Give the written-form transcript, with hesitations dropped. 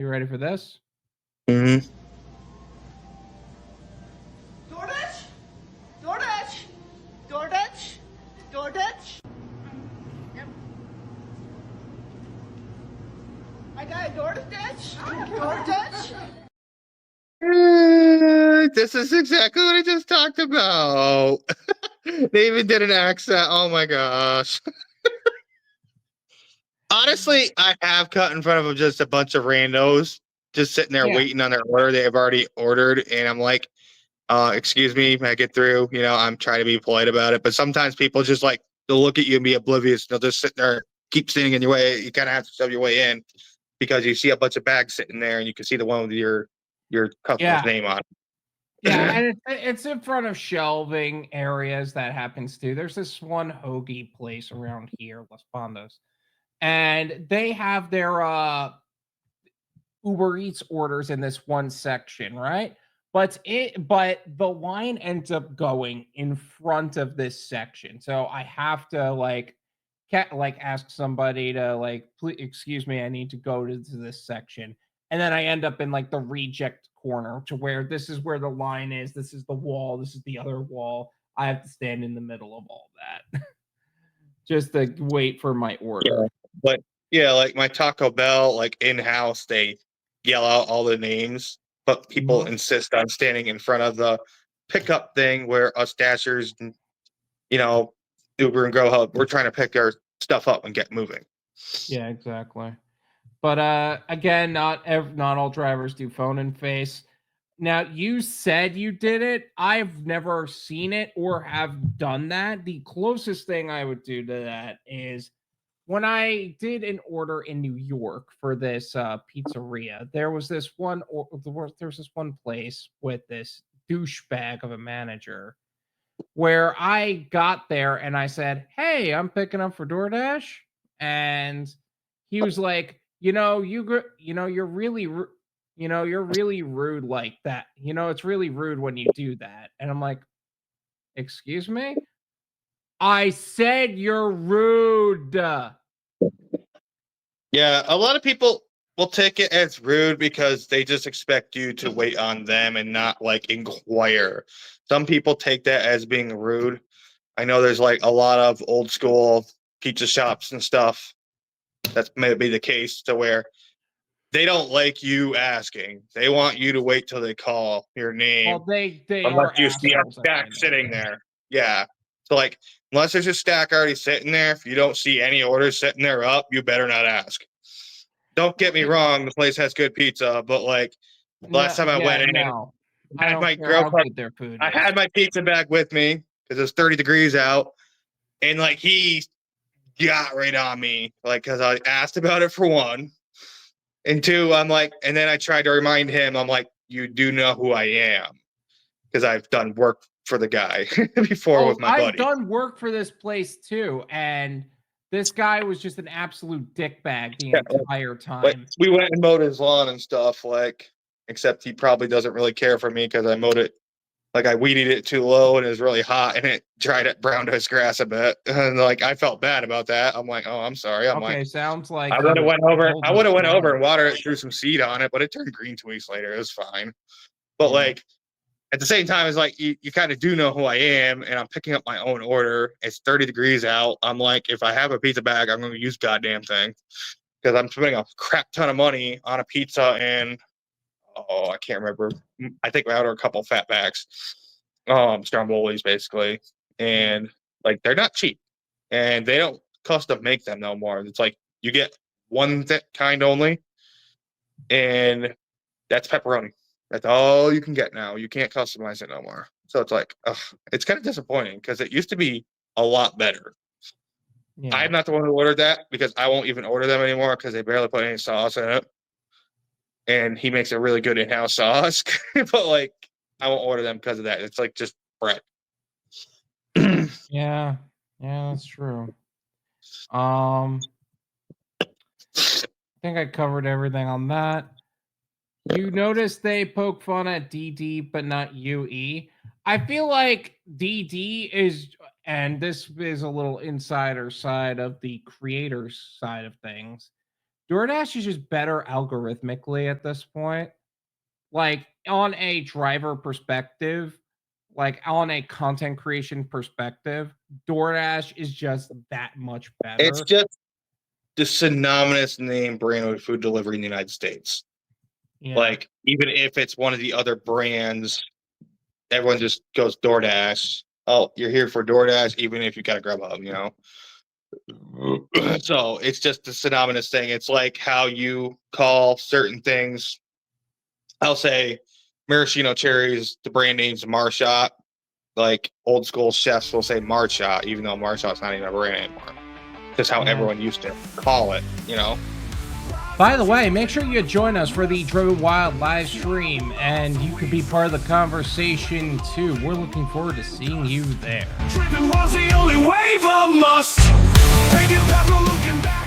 You ready for this? Mm-hmm. Doordash? Doordash? Doordash? Doordash? Yep. I got a Doordash? Doordash? This is exactly what I just talked about. They even did an accent. Oh my gosh. Honestly, I have cut in front of just a bunch of randos just sitting there waiting on their order they have already ordered. And I'm like, excuse me, may I get through? You know, I'm trying to be polite about it. But sometimes people just like, they'll look at you and be oblivious. They'll just sit there, keep standing in your way. You kind of have to shove your way in because you see a bunch of bags sitting there and you can see the one with your customer's name on it. Yeah, and it's in front of shelving areas that happens to. There's this one hoagie place around here, Los Fondos, and they have their Uber Eats orders in this one section, right? But the line ends up going in front of this section, so I have to like ask somebody to like, please excuse me, I need to go to this section, and then I end up in like the reject corner to where this is where the line is. This is the wall. This is the other wall. I have to stand in the middle of all that just to wait for my order. Yeah, but yeah, like my Taco Bell, like in-house, they yell out all the names, but people insist on standing in front of the pickup thing where us dashers, you know, Uber and GoHub, we're trying to pick our stuff up and get moving. Yeah, exactly. But again, not all drivers do phone and face. Now, you said you did it. I've never seen it or have done that. The closest thing I would do to that is when I did an order in New York for this pizzeria. There was this one place with this douchebag of a manager where I got there and I said, "Hey, I'm picking up for DoorDash," and he was like, you're really you're really rude like that. It's really rude when you do that." And I'm like, "Excuse me? I said you're rude." Yeah, a lot of people will take it as rude because they just expect you to wait on them and not like inquire. Some people take that as being rude. I know there's like a lot of old school pizza shops and stuff. That's maybe the case to where they don't like you asking. They want you to wait till they call your name. Well, they Unless are you see a assholes at the stack end of the sitting day. there. Yeah. So like unless there's a stack already sitting there, if you don't see any orders sitting there up, you better not ask. Don't get me wrong, the place has good pizza, but like last time I went in, I had don't my care how girlfriend, good their food I is. had my pizza bag with me because it's 30 degrees out, and like he got right on me, like because I asked about it for one, and two, I'm like, and then I tried to remind him, I'm like, you do know who I am because I've done work for the guy before with my buddy. I've done work for this place too, and this guy was just an absolute dickbag the entire time. Like, we went and mowed his lawn and stuff, like, except he probably doesn't really care for me because I mowed it, like I weeded it too low and it was really hot and it dried it brown to his grass a bit. And like I felt bad about that. I'm like, oh, I'm sorry. I'm okay, like, sounds like I would have went over. I would have went over and watered it, threw some seed on it, but it turned green 2 weeks later. It was fine. But like at the same time, it's like you kind of do know who I am, and I'm picking up my own order. It's 30 degrees out. I'm like, if I have a pizza bag, I'm going to use goddamn thing because I'm spending a crap ton of money on a pizza and I can't remember. I think we ordered a couple fat bags, strombolis basically, and like they're not cheap, and they don't custom make them no more. It's like you get one kind only, and that's pepperoni. That's all you can get now. You can't customize it no more. So it's like, it's kind of disappointing because it used to be a lot better. Yeah. I'm not the one who ordered that because I won't even order them anymore because they barely put any sauce in it. And he makes a really good in-house sauce, but like I won't order them because of that. It's like just bread. Yeah, that's true. I think I covered everything on that. You notice they poke fun at DD, but not UE. I feel like DD is, and this is a little insider side of the creator's side of things. DoorDash is just better algorithmically at this point. Like on a driver perspective, like on a content creation perspective, DoorDash is just that much better. It's just the synonymous name brand of food delivery in the United States. Yeah. Like, even if it's one of the other brands, everyone just goes DoorDash. Oh, you're here for DoorDash, even if you got a Grubhub, you know? So it's just a synonymous thing. It's like how you call certain things. I'll say maraschino cherries, the brand name's Marshot. Like old school chefs will say Marshot, even though Marshot's not even a brand anymore. Just how everyone used to call it, you know? By the way, make sure you join us for the Driven Wyld live stream, and you could be part of the conversation too. We're looking forward to seeing you there. Driven was the only wave of must. Ain't you ever looking back?